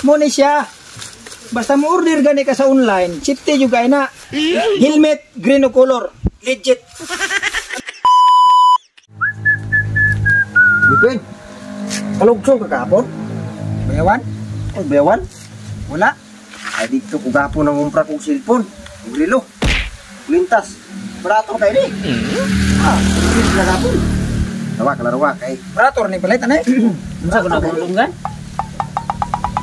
Mo ni siya. Basta mo order gani ka sa online, chipte juga na. Helmet green o color. Legit. Bipin. Kalugsong ka kapon? Bayawan? O bayawan? Wala. Ay dito ko gapon ng umpra kong cellphone. Rilo. Lintas. Barato kayo ni. Dito na gapon. Lawa kay. Barato ni palit anay. Masa ko na bulungan?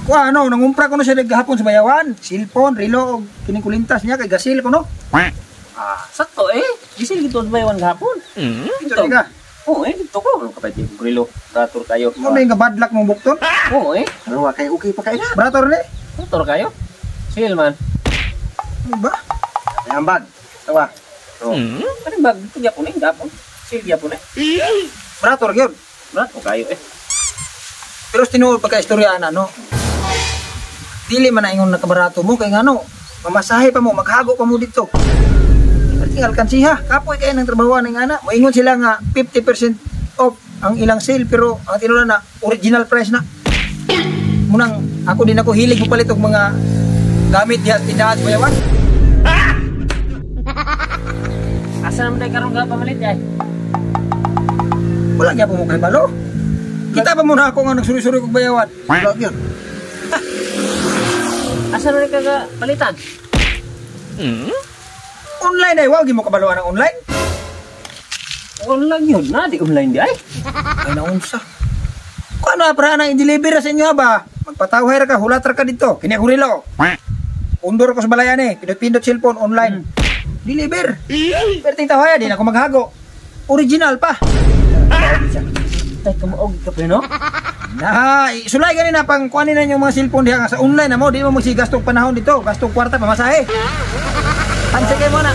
Kuha ano, nangumpra ko na siya naghapon sa bayawan. Cellphone, rilo, kining kulintas niya kay gasil ko no. Sakto gisil gito sa bayawan gahapon. Ito ka. Oo dito ko. Ano kapatid yung grilo? Brator kayo. Ano yung kabadlak mong bukton? Oo Lawa kay okay pa kayo na. Barator ni. Brator kayo? Sil man. Ano ba? Ang bag. Tawa. Ano bag? Ito gyapon gahapon. Sil gyapon Barator gyud. Brator kayo Pero tinuod pagka-istorya no. Dili man na ingon nakabarato mo kay ngano. Mamasahe pa mo, maghago pa mo dito. Pati alkansiha, kapoy kayo ng trabaho ng ana. Moingon sila nga 50% off ang ilang sale pero ang tinulan na original price na. Munang ako din ako hilig mo palit og mga gamit diha sa tindahan sa bayawan. Asa naman tayo karong pamalit Wala kaya po mo kay balo. Kita pa muna ako nga nagsuri-suri kong bayawan. Wala yun. Asa naman ka palitan? Online ay, wag mo kabaluan ng online. Online yun na, di online di ay. Ay naunsa. Kung ano para na i-deliver sa inyo ba? Magpatawhay ra ka, hulatar ka dito. Kini ako rilo. Undor ko sa balayan pindot-pindot cellphone online. Deliver. Pero ting tawhay din ako maghago. Original pa. Tay kumuog ka pa no? Sulay ganin na pang kuanin na yung mga cellphone diha nga sa online na mo, di mo magsigastong panahon dito, gastong kwarta pamasahe. Panse kay mo na.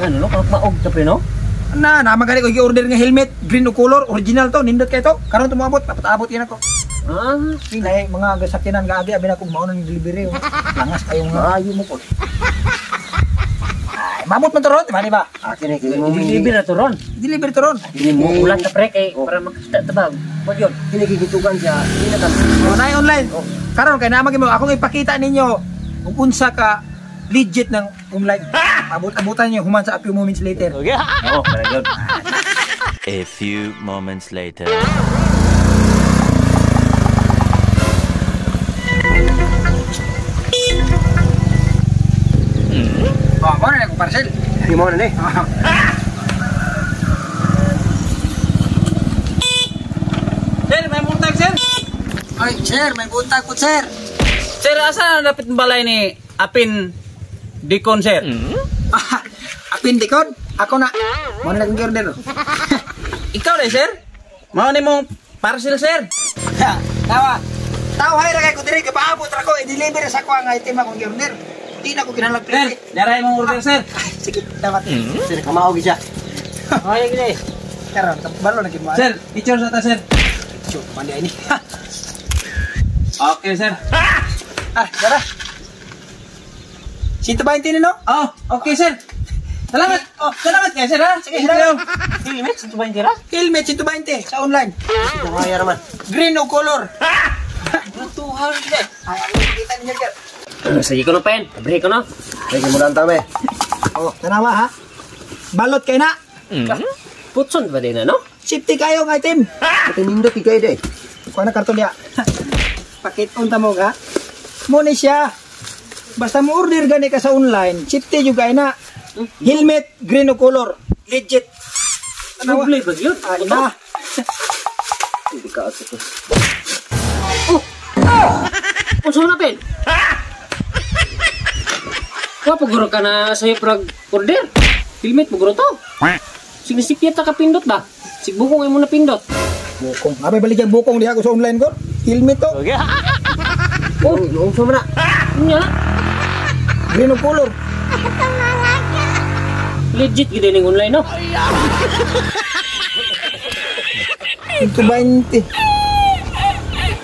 Ano no, kung maog ka pa no? Na magaling ko i-order nga helmet, green o color, original to, nindot kay to. Karon tumabot, papatabot yan ako. Pinay mga gasakinan nga abi na kung mao nang delivery. Langas kayong ayo mo po. Mamot man to ron, di ba? Akin deliver na to ron. Deliver to ron. Hindi mo ulan na pre kay para makita tabag. Mo yun. Kinigitugan siya. Hindi na tan. Online. Karon kay naman mo akong ipakita ninyo kung unsa ka legit ng online. Abot-abutan niyo human sa a few moments later. Okay. Oo, very good. A few moments later. Mo na ko parcel. Di mo na ni. Sir, may buntag sir. Ay, sir, may buntag po, sir. Sir, asa dapat balay ni Apin Dikon sir? Apin Dikon? Ako na. Mo na kong order. Ikaw na sir? Mao ni mong parcel sir. Tawa. Tawa ra kay ko diri paabot ra ko i-deliver sa ko ang item akong order. Di na ko kinahanglan Sir, daray mong order sir. Sige, dapat. Sir, kamao gi siya. Ay gini. Karon, balo na kinmo. Sir, picture sa ta sir. Picture mandi ini. Okay sir. Dara. 120 no? Oh, okay sir. Salamat. Oh, salamat kayo sir ha. Sige, salamat. Helmet, sa tubayin tira? Helmet 120 sa online. Kaya naman. Green o color. Natuhan kita. Ay, kita niya sir. Sige ko na pen. Break ko na. Sige mo lang tama tanawa ha. Balot kay na. Putson ba din no? Safety kayo ng item. Ito nindot ikay day. Kuha na karton niya. Pakit unta mo ka. Mo ni siya. Basta mo order gani ka sa online, safety juga na. Helmet green o color. Legit. Ano ba yun? Na. Hindi ka asa to. Putson na pen. Paguro ka na sa'yo order. Helmet paguro to. Sinisipyat ka pindot ba? Sigbukong ay mo na pindot. Bukong. Abay balik yung bukong di ako sa online ko. Helmet to. Oh, yung sama na. Nya. Green o color. Legit gid ning online no. Ito 20.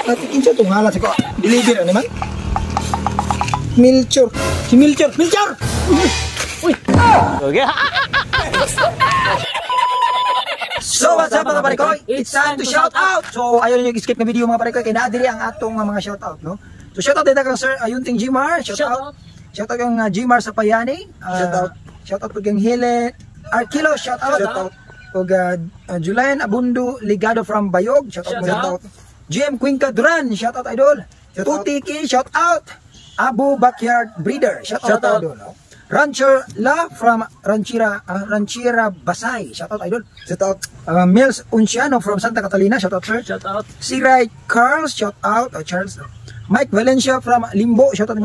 Ati kinsa tong hala sa ko. Deliver ano man? Milchor. Si Milchor. Milchor. Uy. So what's up mga parekoy? It's time to shout out! So ayaw nyo skip na video mga parekoy, kaya naadiri ang atong mga shout out, no? So shout out dito kang Sir Ayunting Gmar, shout out. Shout out kang Gmar sa Payani, shout out kang Helen Arkilo, shout out. Og Julian Abundo Ligado from Bayog, shout out. GM Cuenca Duran, shout out idol. Tutiki, shout out. Abu Backyard Breeder, shout out idol. Rancher La from Ranchira Basay, shout out idol. Shout out. Mills Unciano from Santa Catalina, shout out sir. Shout out. Siray Carl, shout out. Charles. Mike Valencia from Limbo, shout out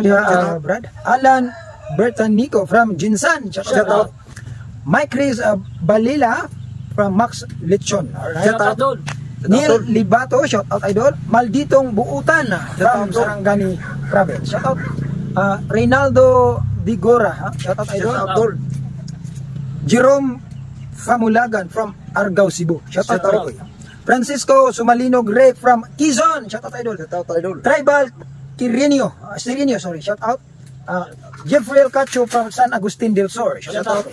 Brad. Alan Bertanico from Jinsan, shout out. Mike Chris Balila from Max Lechon, Shout out doon. Neil Libato, shout out idol. Malditong Buutan from Sarangani Province, shout out. Reynaldo Digora, shout out idol. Jerome Famulagan from Argao, Cebu, shout out. Francisco Sumalino Gray from Quezon, shout out idol. Tribal Sirenio, shout out. Jeffrey Cacho from San Agustin del Sur, shout out.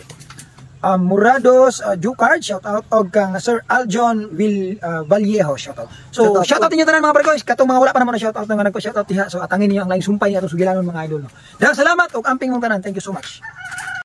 Murados Jucard, shout out. Og kang Sir Aljon Vallejo, shout out. So shout out ninyo tanan mga barkoys, katong mga wala pa naman na shout out nga nagko shout out diha. So atangin niyo ang laing sumpay atong sugilanon mga idol, no? Daghang salamat og amping mong tanan. Thank you so much.